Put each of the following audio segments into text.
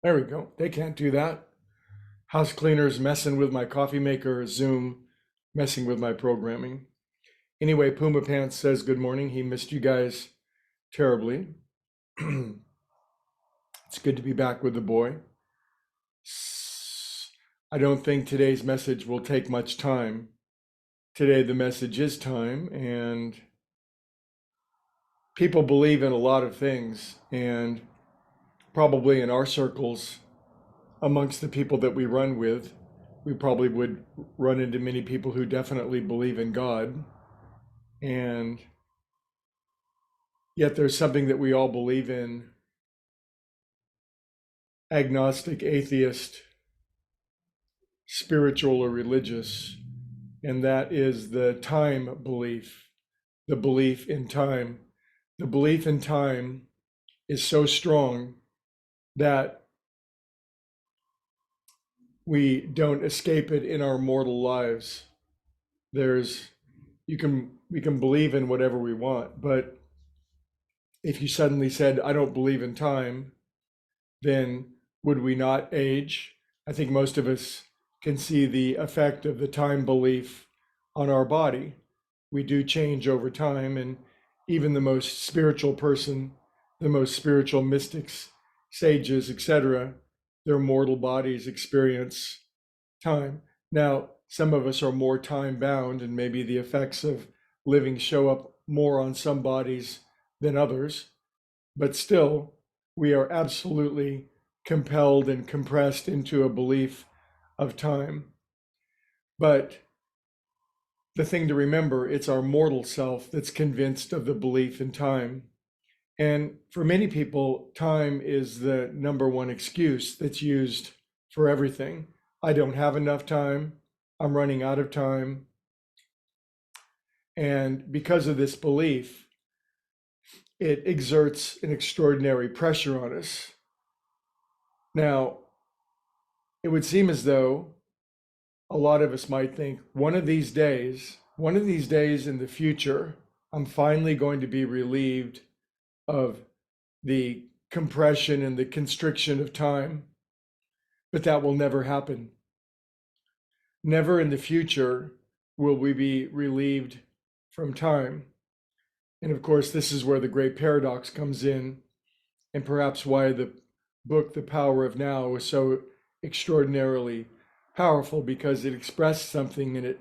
There we go. They can't do that. House cleaners messing with my coffee maker, Zoom messing with my programming. Anyway, Puma Pants says good morning. He missed you guys terribly. It's good to be back with the boy. I don't think today's message will take much time. Today, the message is time, and people believe in a lot of things, and probably in our circles, amongst the people that we run with, we probably would run into many people who definitely believe in God. And yet there's something that we all believe in, agnostic, atheist, spiritual, or religious, and that is the time belief, the belief in time. The belief in time is so strong that we don't escape it in our mortal lives. We can believe in whatever we want, but if you suddenly said, I don't believe in time, then would we not age? I think most of us can see the effect of the time belief on our body. We do change over time, and even the most spiritual person, the most spiritual mystics, sages, etc., their mortal bodies experience time. Now, some of us are more time bound, and maybe the effects of living show up more on some bodies than others, but still, we are absolutely compelled and compressed into a belief of time. But the thing to remember, it's our mortal self that's convinced of the belief in time. And for many people, time is the number one excuse that's used for everything. I don't have enough time. I'm running out of time. And because of this belief, it exerts an extraordinary pressure on us. Now, it would seem as though a lot of us might think one of these days in the future, I'm finally going to be relieved of the compression and the constriction of time. But that will never happen. Never in the future will we be relieved from time. And of course, this is where the great paradox comes in, and perhaps why the book, The Power of Now, is so extraordinarily powerful, because it expressed something and it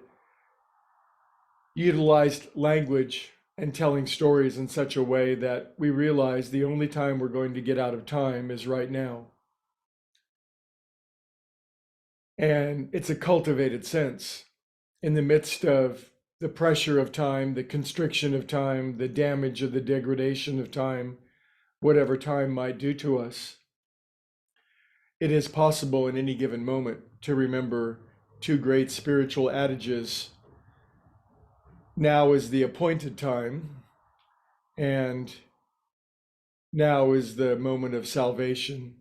utilized language and telling stories in such a way that we realize the only time we're going to get out of time is right now. And it's a cultivated sense in the midst of the pressure of time, the constriction of time, the damage or the degradation of time, whatever time might do to us. It is possible in any given moment to remember two great spiritual adages. Now is the appointed time, and now is the moment of salvation.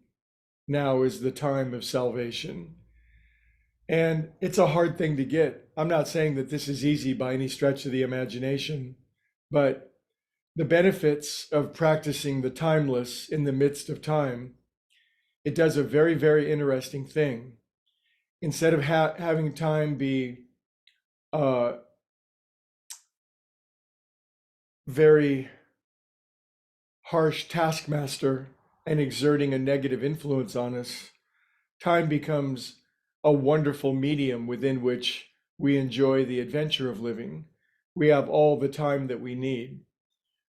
Now is the time of salvation. And it's a hard thing to get. I'm not saying that this is easy by any stretch of the imagination, but the benefits of practicing the timeless in the midst of time, it does a very, very interesting thing. Instead of having time be very harsh taskmaster and exerting a negative influence on us, time becomes a wonderful medium within which we enjoy the adventure of living. We have all the time that we need.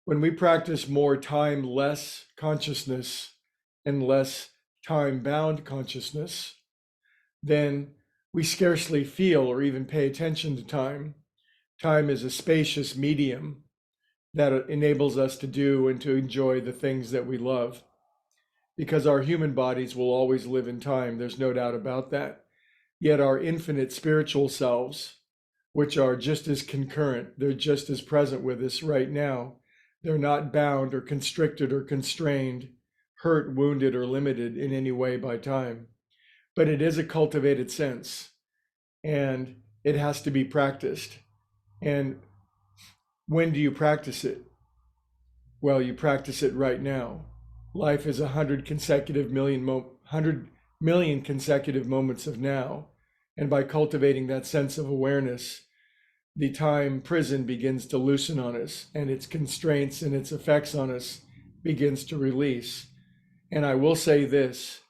When we practice more time-less consciousness and less time-bound consciousness, then we scarcely feel or even pay attention to time. Time is a spacious medium that enables us to do and to enjoy the things that we love. Because our human bodies will always live in time, there's no doubt about that. Yet our infinite spiritual selves, which are just as concurrent, they're just as present with us right now. They're not bound or constricted or constrained, hurt, wounded, or limited in any way by time. But it is a cultivated sense, and it has to be practiced. And when do you practice it? Well, you practice it right now. Life is 100 consecutive million 100 million consecutive moments of now. And by cultivating that sense of awareness, the time prison begins to loosen on us, and its constraints and its effects on us begins to release. And I will say this,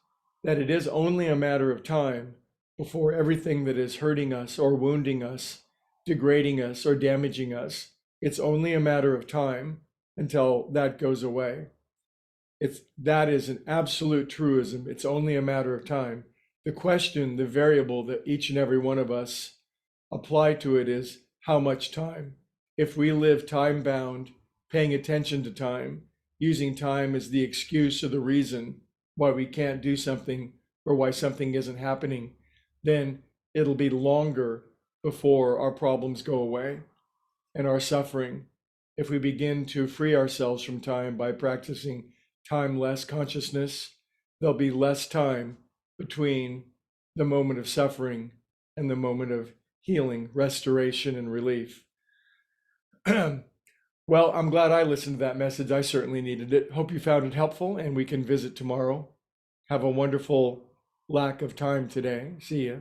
that it is only a matter of time before everything that is hurting us or wounding us, degrading us or damaging us, it's only a matter of time until that goes away. That is an absolute truism. It's only a matter of time. The question, the variable that each and every one of us apply to it is how much time. If we live time bound, paying attention to time, using time as the excuse or the reason why we can't do something or why something isn't happening, then it'll be longer before our problems go away and our suffering. If we begin to free ourselves from time by practicing timeless consciousness, there'll be less time between the moment of suffering and the moment of healing, restoration, and relief. Well, I'm glad I listened to that message. I certainly needed it. Hope you found it helpful, and we can visit tomorrow. Have a wonderful lack of time today. See ya.